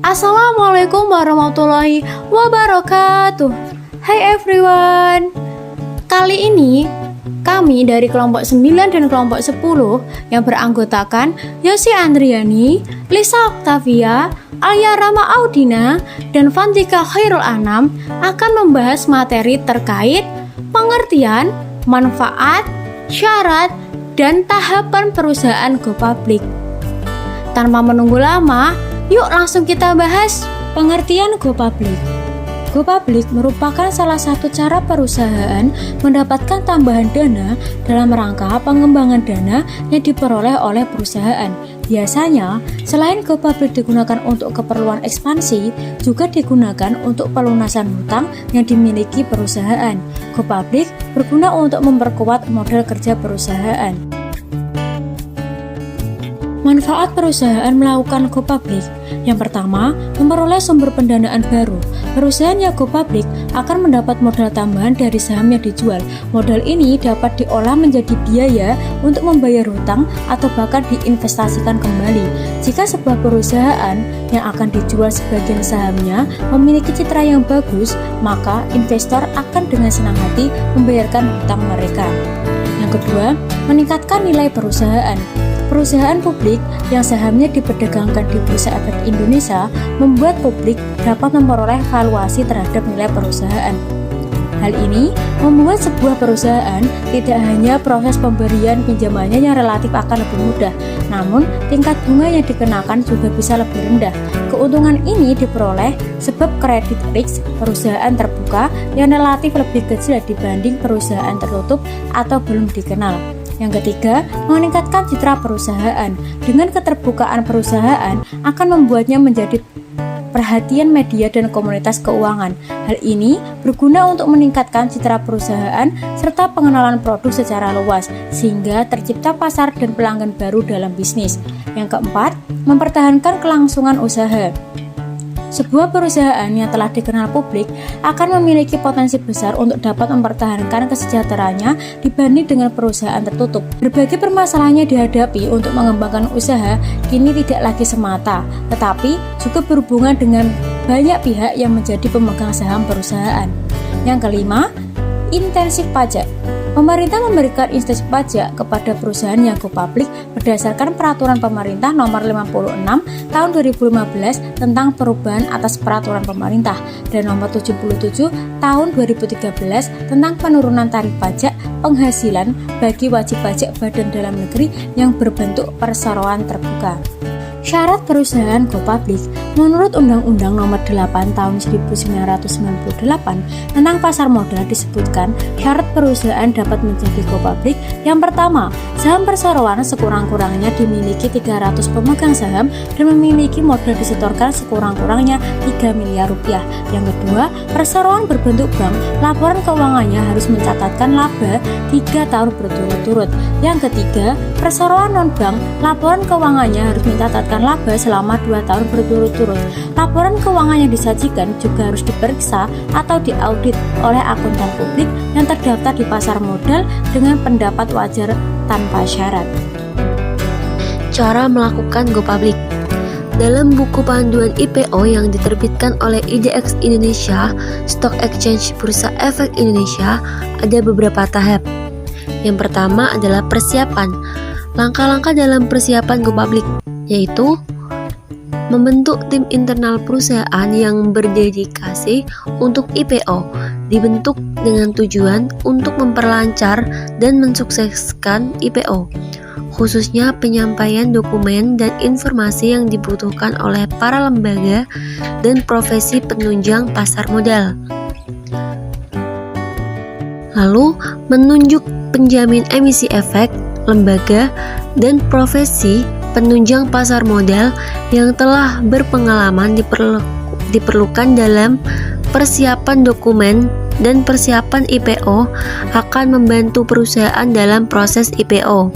Assalamualaikum warahmatullahi wabarakatuh. Hai everyone. Kali ini kami dari kelompok 9 dan kelompok 10 yang beranggotakan Yosi Andriani, Lisa Octavia, Alia Rama Audina, dan Fantika Khairul Anam akan membahas materi terkait pengertian, manfaat, syarat, dan tahapan perusahaan go public. Tanpa menunggu lama, yuk langsung kita bahas pengertian go public. Go public merupakan salah satu cara perusahaan mendapatkan tambahan dana dalam rangka pengembangan dana yang diperoleh oleh perusahaan. Biasanya, selain go public digunakan untuk keperluan ekspansi, juga digunakan untuk pelunasan hutang yang dimiliki perusahaan. Go public berguna untuk memperkuat modal kerja perusahaan. Manfaat perusahaan melakukan go public. Yang pertama, memperoleh sumber pendanaan baru. Perusahaan yang go public akan mendapat modal tambahan dari saham yang dijual. Modal ini dapat diolah menjadi biaya untuk membayar hutang atau bahkan diinvestasikan kembali. Jika sebuah perusahaan yang akan dijual sebagian sahamnya memiliki citra yang bagus, maka investor akan dengan senang hati membayarkan hutang mereka. Yang kedua, meningkatkan nilai perusahaan. Perusahaan publik yang sahamnya diperdagangkan di Bursa Efek Indonesia membuat publik dapat memperoleh valuasi terhadap nilai perusahaan. Hal ini membuat sebuah perusahaan tidak hanya proses pemberian pinjamannya yang relatif akan lebih mudah, namun tingkat bunga yang dikenakan juga bisa lebih rendah. Keuntungan ini diperoleh sebab kredit risk perusahaan terbuka yang relatif lebih kecil dibanding perusahaan tertutup atau belum dikenal. Yang ketiga, meningkatkan citra perusahaan. Dengan keterbukaan perusahaan akan membuatnya menjadi perhatian media dan komunitas keuangan. Hal ini berguna untuk meningkatkan citra perusahaan serta pengenalan produk secara luas, sehingga tercipta pasar dan pelanggan baru dalam bisnis. Yang keempat, mempertahankan kelangsungan usaha. Sebuah perusahaan yang telah dikenal publik akan memiliki potensi besar untuk dapat mempertahankan kesejahteraannya dibanding dengan perusahaan tertutup. Berbagai permasalahan yang dihadapi untuk mengembangkan usaha kini tidak lagi semata, tetapi juga berhubungan dengan banyak pihak yang menjadi pemegang saham perusahaan. Yang kelima, intensif pajak. Pemerintah memberikan insentif pajak kepada perusahaan yang go public berdasarkan Peraturan Pemerintah Nomor 56 Tahun 2015 tentang perubahan atas Peraturan Pemerintah dan Nomor 77 Tahun 2013 tentang penurunan tarif pajak penghasilan bagi wajib pajak badan dalam negeri yang berbentuk perseroan terbuka. Syarat perusahaan go public. Menurut Undang-Undang Nomor 8 Tahun 1998 tentang pasar modal disebutkan syarat perusahaan dapat menjadi go public. Yang pertama, saham perseroan sekurang-kurangnya dimiliki 300 pemegang saham dan memiliki modal disetorkan sekurang-kurangnya 3 miliar rupiah. Yang kedua, perseroan berbentuk bank, laporan keuangannya harus mencatatkan laba 3 tahun berturut-turut. Yang ketiga, perseroan non-bank, laporan keuangannya harus mencatatkan laba selama 2 tahun berturut-turut. Laporan keuangan yang disajikan juga harus diperiksa atau diaudit oleh akuntan publik yang terdaftar di pasar modal dengan pendapat wajar tanpa syarat. Cara melakukan go public. Dalam buku panduan IPO yang diterbitkan oleh IDX Indonesia, Stock Exchange Bursa Efek Indonesia, ada beberapa tahap. Yang pertama adalah persiapan. Langkah-langkah dalam persiapan go public, yaitu membentuk tim internal perusahaan yang berdedikasi untuk IPO, dibentuk dengan tujuan untuk memperlancar dan mensukseskan IPO, khususnya penyampaian dokumen dan informasi yang dibutuhkan oleh para lembaga dan profesi penunjang pasar modal. Lalu, menunjuk penjamin emisi efek, lembaga, dan profesi penunjang pasar modal yang telah berpengalaman diperlukan dalam persiapan dokumen dan persiapan IPO akan membantu perusahaan dalam proses IPO.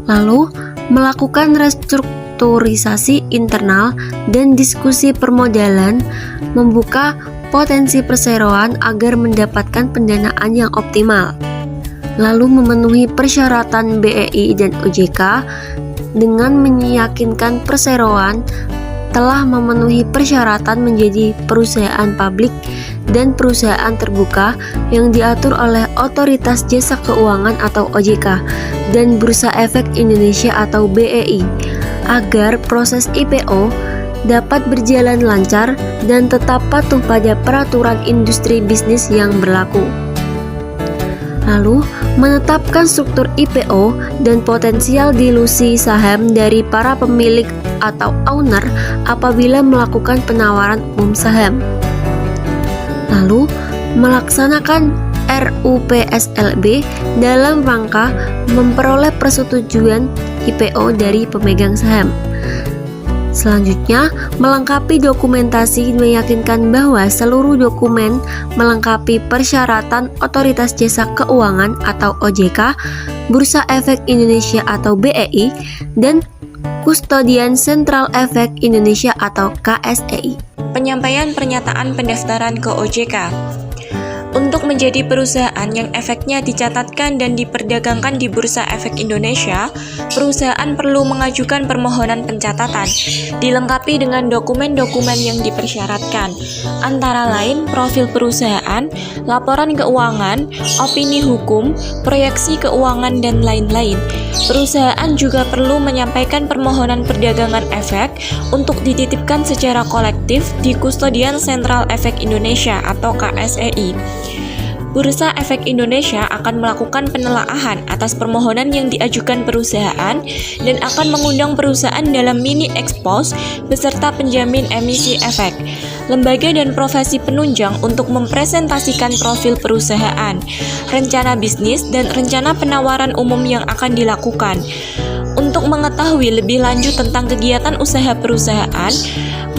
Lalu, melakukan restrukturisasi internal dan diskusi permodalan, membuka potensi perseroan agar mendapatkan pendanaan yang optimal. Lalu memenuhi persyaratan BEI dan OJK dengan meyakinkan perseroan telah memenuhi persyaratan menjadi perusahaan publik dan perusahaan terbuka yang diatur oleh Otoritas Jasa Keuangan atau OJK dan Bursa Efek Indonesia atau BEI agar proses IPO dapat berjalan lancar dan tetap patuh pada peraturan industri bisnis yang berlaku. Lalu, menetapkan struktur IPO dan potensial dilusi saham dari para pemilik atau owner apabila melakukan penawaran umum saham. Lalu, melaksanakan RUPSLB dalam rangka memperoleh persetujuan IPO dari pemegang saham. Selanjutnya, melengkapi dokumentasi meyakinkan bahwa seluruh dokumen melengkapi persyaratan Otoritas Jasa Keuangan atau OJK, Bursa Efek Indonesia atau BEI, dan Kustodian Sentral Efek Indonesia atau KSEI. Penyampaian pernyataan pendaftaran ke OJK. Untuk menjadi perusahaan yang efeknya dicatatkan dan diperdagangkan di Bursa Efek Indonesia, perusahaan perlu mengajukan permohonan pencatatan, dilengkapi dengan dokumen-dokumen yang dipersyaratkan, antara lain profil perusahaan, laporan keuangan, opini hukum, proyeksi keuangan, dan lain-lain. Perusahaan juga perlu menyampaikan permohonan perdagangan efek untuk dititipkan secara kolektif di Kustodian Sentral Efek Indonesia atau KSEI. Bursa Efek Indonesia akan melakukan penelaahan atas permohonan yang diajukan perusahaan dan akan mengundang perusahaan dalam mini expose beserta penjamin emisi efek, lembaga dan profesi penunjang untuk mempresentasikan profil perusahaan, rencana bisnis, dan rencana penawaran umum yang akan dilakukan. Untuk mengetahui lebih lanjut tentang kegiatan usaha perusahaan,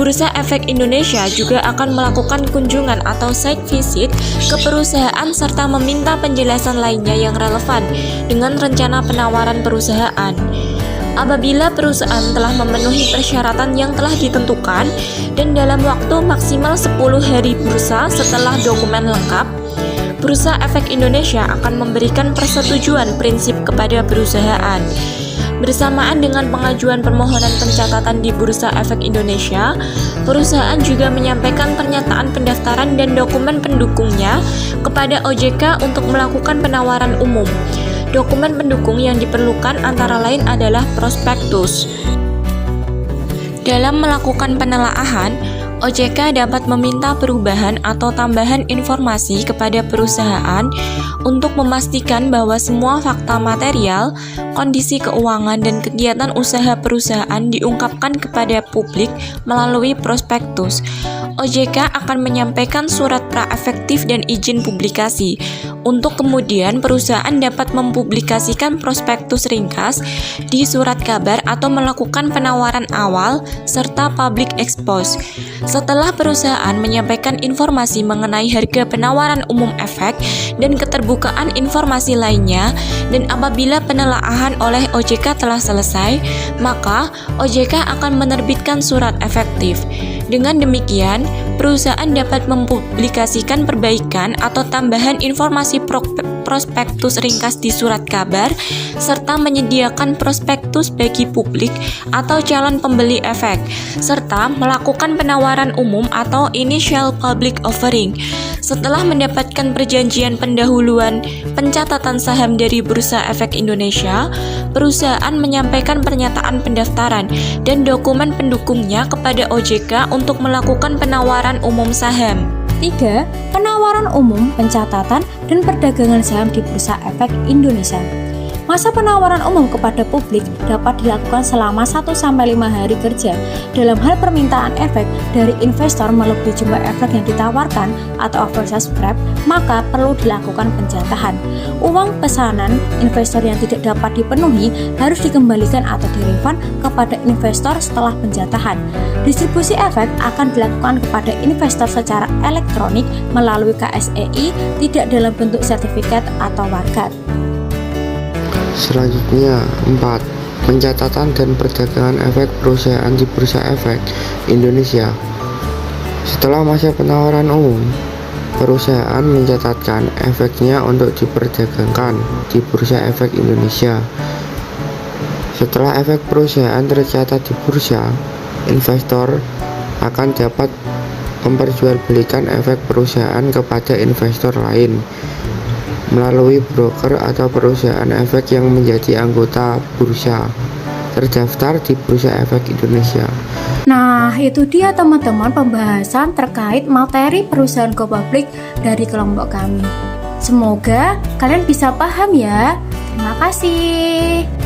Bursa Efek Indonesia juga akan melakukan kunjungan atau site visit ke perusahaan serta meminta penjelasan lainnya yang relevan dengan rencana penawaran perusahaan. Apabila perusahaan telah memenuhi persyaratan yang telah ditentukan dan dalam waktu maksimal 10 hari bursa setelah dokumen lengkap, Bursa Efek Indonesia akan memberikan persetujuan prinsip kepada perusahaan. Bersamaan dengan pengajuan permohonan pencatatan di Bursa Efek Indonesia, perusahaan juga menyampaikan pernyataan pendaftaran dan dokumen pendukungnya kepada OJK untuk melakukan penawaran umum. Dokumen pendukung yang diperlukan antara lain adalah prospektus. Dalam melakukan penelaahan, OJK dapat meminta perubahan atau tambahan informasi kepada perusahaan untuk memastikan bahwa semua fakta material, kondisi keuangan, dan kegiatan usaha perusahaan diungkapkan kepada publik melalui prospektus. OJK akan menyampaikan surat praefektif dan izin publikasi. Untuk kemudian perusahaan dapat mempublikasikan prospektus ringkas di surat kabar atau melakukan penawaran awal serta public expose. Setelah perusahaan menyampaikan informasi mengenai harga penawaran umum efek dan keterbukaan informasi lainnya, dan apabila penelaahan oleh OJK telah selesai, maka OJK akan menerbitkan surat efektif. Dengan demikian, perusahaan dapat mempublikasikan perbaikan atau tambahan informasi prospektus ringkas di surat kabar, serta menyediakan prospektus bagi publik atau calon pembeli efek, serta melakukan penawaran umum atau initial public offering. Setelah mendapatkan perjanjian pendahuluan pencatatan saham dari Bursa Efek Indonesia, perusahaan menyampaikan pernyataan pendaftaran dan dokumen pendukungnya kepada OJK untuk melakukan penawaran umum saham. 3. Penawaran umum, pencatatan, dan perdagangan saham di Bursa Efek Indonesia. Masa penawaran umum kepada publik dapat dilakukan selama 1-5 hari kerja. Dalam hal permintaan efek dari investor melebihi jumlah efek yang ditawarkan atau oversubscribe, maka perlu dilakukan penjatahan. Uang pesanan investor yang tidak dapat dipenuhi harus dikembalikan atau direfund kepada investor setelah penjatahan. Distribusi efek akan dilakukan kepada investor secara elektronik melalui KSEI, tidak dalam bentuk sertifikat atau warkat. Selanjutnya, 4. Pencatatan dan perdagangan efek perusahaan di Bursa Efek Indonesia. Setelah masa penawaran umum, perusahaan mencatatkan efeknya untuk diperdagangkan di Bursa Efek Indonesia. Setelah efek perusahaan tercatat di bursa, investor akan dapat memperjualbelikan efek perusahaan kepada investor lain melalui broker atau perusahaan efek yang menjadi anggota bursa terdaftar di Bursa Efek Indonesia. Nah, itu dia teman-teman pembahasan terkait materi perusahaan go public dari kelompok kami. Semoga kalian bisa paham ya. Terima kasih.